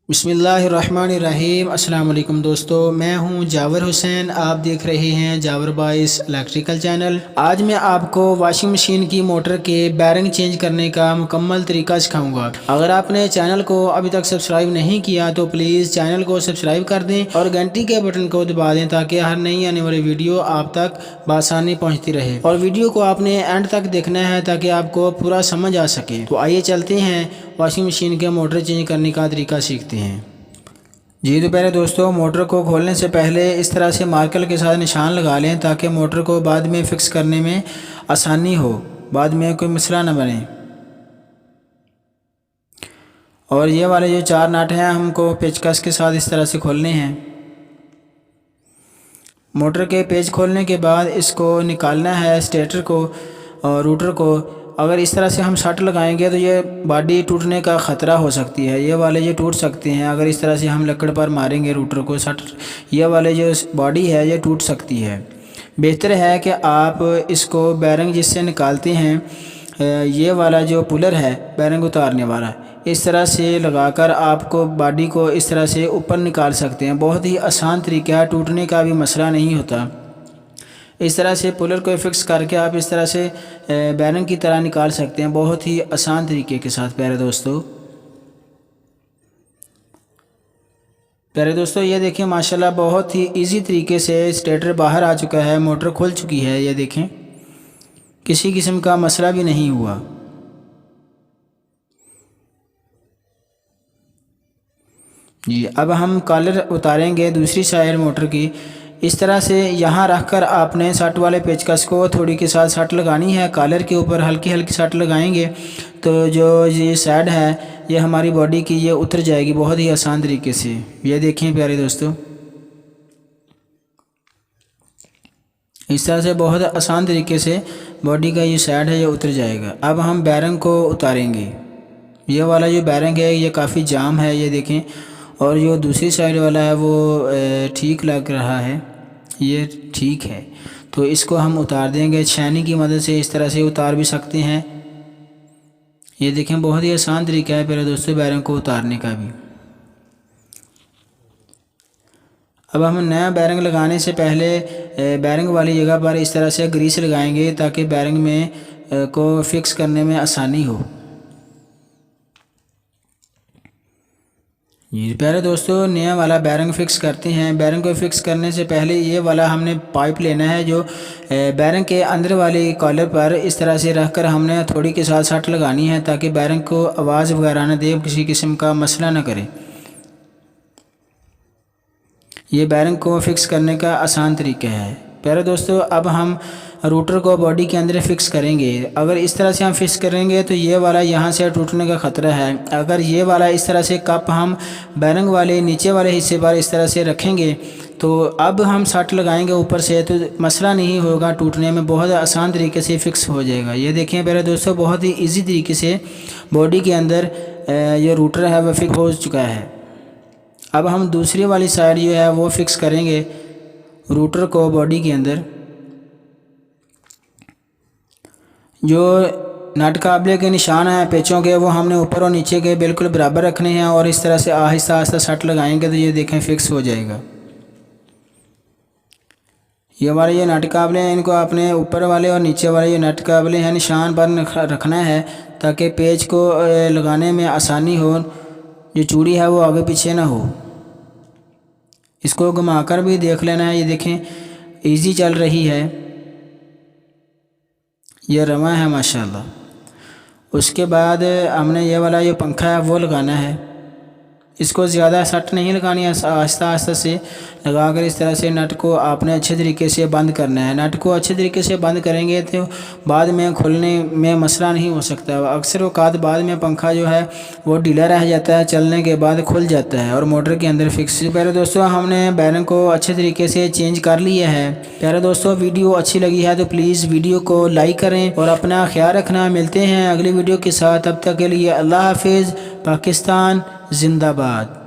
बिस्मिल्लाहिर्रहमानिर्रहीम। अस्सलाम वालेकुम दोस्तों, मैं हूं जावर हुसैन। आप देख रहे हैं जावर बाइस इलेक्ट्रिकल चैनल। आज मैं आपको वॉशिंग मशीन की मोटर के बैरिंग चेंज करने का मुकम्मल तरीका सिखाऊंगा। अगर आपने चैनल को अभी तक सब्सक्राइब नहीं किया तो प्लीज़ चैनल को सब्सक्राइब कर दें और घंटी के बटन को दबा दें ताकि हर नई आने वाली वीडियो आप तक बआसानी पहुँचती रहे। और वीडियो को आपने एंड तक देखना है ताकि आपको पूरा समझ आ सके। तो आइए चलते हैं वॉशिंग मशीन के मोटर चेंज करने का तरीका सीखते हैं। जी तो पहले दोस्तों, मोटर को खोलने से पहले इस तरह से मार्कर के साथ निशान लगा लें ताकि मोटर को बाद में फ़िक्स करने में आसानी हो, बाद में कोई मसला न बने। और ये वाले जो 4 नट हैं हमको पेचकस के साथ इस तरह से खोलने हैं। मोटर के पेच खोलने के बाद इसको निकालना है स्टेटर को और रूटर को। अगर इस तरह से हम सट लगाएंगे तो ये बॉडी टूटने का ख़तरा हो सकती है। ये वाले ये टूट सकते हैं अगर इस तरह से हम लकड़ पर मारेंगे रूटर को सट। ये वाले जो बॉडी है ये टूट सकती है। बेहतर है कि आप इसको बैरिंग जिससे निकालते हैं, ये वाला जो पुलर है बैरिंग उतारने वाला, इस तरह से लगाकर आपको बॉडी को इस तरह से ऊपर निकाल सकते हैं। बहुत ही आसान तरीका है, टूटने का भी मसला नहीं होता। इस तरह से पुलर को फिक्स करके आप इस तरह से बैरिंग की तरह निकाल सकते हैं, बहुत ही आसान तरीके के साथ। प्यारे दोस्तों ये देखें माशाल्लाह बहुत ही इजी तरीके से स्टेटर बाहर आ चुका है, मोटर खुल चुकी है। ये देखें किसी किस्म का मसला भी नहीं हुआ। जी अब हम कॉलर उतारेंगे दूसरी साइड मोटर की। इस तरह से यहाँ रखकर आपने सट वाले पेचकस को थोड़ी के साथ सट लगानी है। कॉलर के ऊपर हल्की हल्की सट लगाएंगे तो जो ये साइड है ये हमारी बॉडी की ये उतर जाएगी बहुत ही आसान तरीके से। ये देखें प्यारे दोस्तों, इस तरह से बहुत आसान तरीके से बॉडी का ये साइड है ये उतर जाएगा। अब हम बैरिंग को उतारेंगे। ये वाला जो बैरिंग है ये काफ़ी जाम है, ये देखें। और जो दूसरी साइड वाला है वो ठीक लग रहा है, ये ठीक है। तो इसको हम उतार देंगे छेनी की मदद से। इस तरह से उतार भी सकते हैं। ये देखें बहुत ही आसान तरीका है मेरे दोस्तों बैरिंग को उतारने का भी। अब हम नया बैरिंग लगाने से पहले बैरिंग वाली जगह पर इस तरह से ग्रीस लगाएंगे ताकि बैरिंग में को फिक्स करने में आसानी हो। ये प्यारे दोस्तों नया वाला बैरिंग फिक्स करते हैं। बैरिंग को फिक्स करने से पहले ये वाला हमने पाइप लेना है जो बैरिंग के अंदर वाले कॉलर पर इस तरह से रखकर हमने थोड़ी के साथ सट लगानी है ताकि बैरिंग को आवाज़ वगैरह न दे, किसी किस्म का मसला न करे। ये बैरिंग को फिक्स करने का आसान तरीका है। प्यारे दोस्तों अब हम रूटर को बॉडी के अंदर फिक्स करेंगे। अगर इस तरह से हम फिक्स करेंगे तो ये वाला यहाँ से टूटने का ख़तरा है। अगर ये वाला इस तरह से कप हम बैरिंग वाले नीचे वाले हिस्से पर इस तरह से रखेंगे तो अब हम सट लगाएंगे ऊपर से तो मसला नहीं होगा, टूटने में बहुत आसान तरीके से फिक्स हो जाएगा। ये देखें मेरे दोस्तों बहुत ही ईजी तरीके से बॉडी के अंदर ये रूटर है वह फिक्स हो चुका है। अब हम दूसरी वाली साइड जो है वो फिक्स करेंगे रूटर को बॉडी के अंदर। जो नट काबले के निशान हैं पेचों के वो हमने ऊपर और नीचे के बिल्कुल बराबर रखने हैं और इस तरह से आहिस्ता आहिस्ता सट लगाएंगे तो ये देखें फिक्स हो जाएगा। ये वाले ये नट काबले हैं, इनको आपने ऊपर वाले और नीचे वाले ये नट काबले हैं निशान पर रखना है ताकि पेच को लगाने में आसानी हो, जो चूड़ी है वो आगे पीछे ना हो। इसको घुमाकर भी देख लेना है। ये देखें इजी चल रही है, ये रवा है माशाल्लाह। उसके बाद हमने ये वाला जो पंखा है वो लगाना है। इसको ज़्यादा सट नहीं लगानी है, आहिस्ता आहिस्ता से लगाकर इस तरह से नट को आपने अच्छे तरीके से बंद करना है। नट को अच्छे तरीके से बंद करेंगे तो बाद में खुलने में मसला नहीं हो सकता। अक्सर औकात बाद में पंखा जो है वो ढीला रह जाता है, चलने के बाद खुल जाता है और मोटर के अंदर फिक्स। प्यारे दोस्तों हमने बैरिंग को अच्छे तरीके से चेंज कर लिया है। प्यारे दोस्तों वीडियो अच्छी लगी है तो प्लीज़ वीडियो को लाइक करें और अपना ख्याल रखना। मिलते हैं अगली वीडियो के साथ, तब तक के लिए अल्लाह हाफिज़। पाकिस्तान जिंदाबाद।